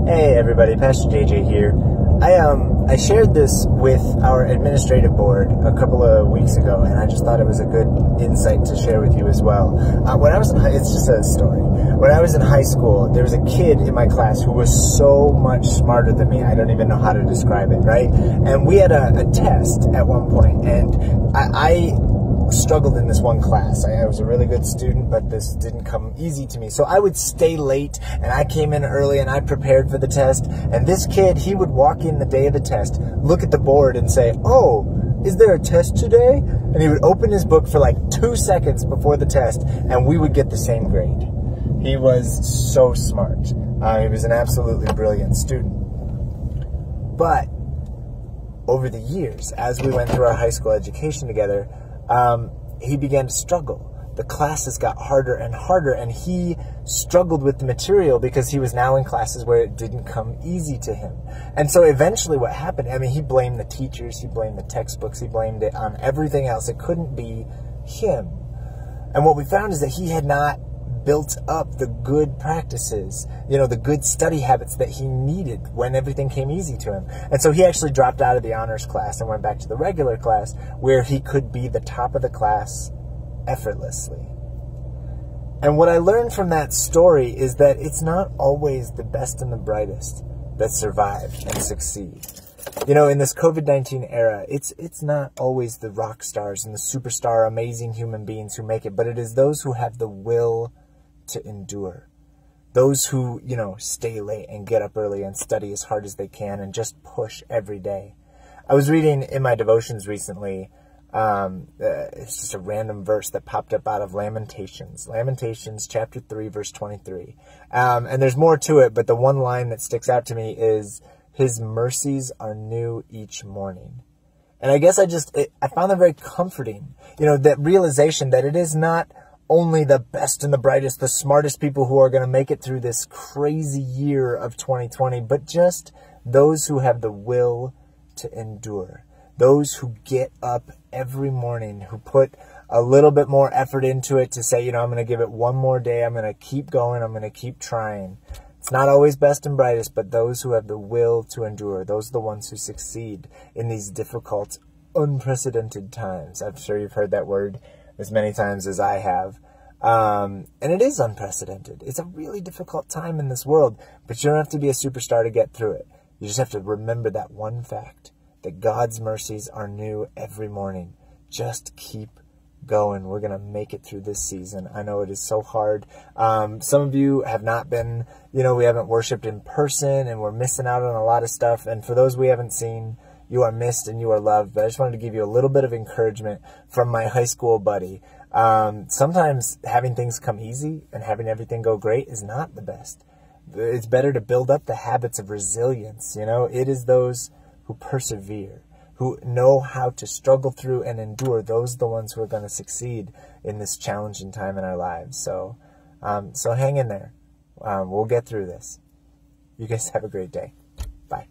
Hey everybody, Pastor JJ here. I shared this with our administrative board a couple of weeks ago, and I just thought it was a good insight to share with you as well. When I was in it's just a story. When I was in high school, there was a kid in my class who was so much smarter than me. I don't even know how to describe it, right? And we had a test at one point, and I struggled in this one class. I was a really good student, but this didn't come easy to me. So I would stay late, and I came in early, and I prepared for the test. And this kid, he would walk in the day of the test, look at the board, and say, "Oh, is there a test today?" And he would open his book for like 2 seconds before the test, and we would get the same grade. He was so smart. He was an absolutely brilliant student. But over the years, as we went through our high school education together, he began to struggle. The classes got harder and harder, and he struggled with the material because he was now in classes where it didn't come easy to him. And so eventually what happened, I mean, he blamed the teachers, he blamed the textbooks, he blamed it on everything else. It couldn't be him. And what we found is that he had not built up the good practices, the good study habits that he needed when everything came easy to him. And so he actually dropped out of the honors class and went back to the regular class where he could be the top of the class effortlessly. And what I learned from that story is that it's not always the best and the brightest that survive and succeed. In this COVID-19 era, it's not always the rock stars and the superstar amazing human beings who make it, but it is those who have the will to endure. Those who, stay late and get up early and study as hard as they can and just push every day. I was reading in my devotions recently, it's just a random verse that popped up out of Lamentations. Lamentations chapter 3, verse 23. And there's more to it, but the one line that sticks out to me is, "His mercies are new each morning." And I guess I found that very comforting. That realization that it is not only the best and the brightest, the smartest people who are going to make it through this crazy year of 2020, but just those who have the will to endure. Those who get up every morning, who put a little bit more effort into it to say, I'm going to give it one more day. I'm going to keep going. I'm going to keep trying. It's not always best and brightest, but those who have the will to endure, those are the ones who succeed in these difficult, unprecedented times. I'm sure you've heard that word as many times as I have. And it is unprecedented. It's a really difficult time in this world, but you don't have to be a superstar to get through it. You just have to remember that one fact, that God's mercies are new every morning. Just keep going. We're going to make it through this season. I know it is so hard. Some of you have not been, we haven't worshiped in person, and we're missing out on a lot of stuff. And for those we haven't seen, you are missed and you are loved. But I just wanted to give you a little bit of encouragement from my high school buddy. Sometimes having things come easy and having everything go great is not the best. It's better to build up the habits of resilience. It is those who persevere, who know how to struggle through and endure. Those are the ones who are going to succeed in this challenging time in our lives. So hang in there. We'll get through this. You guys have a great day. Bye.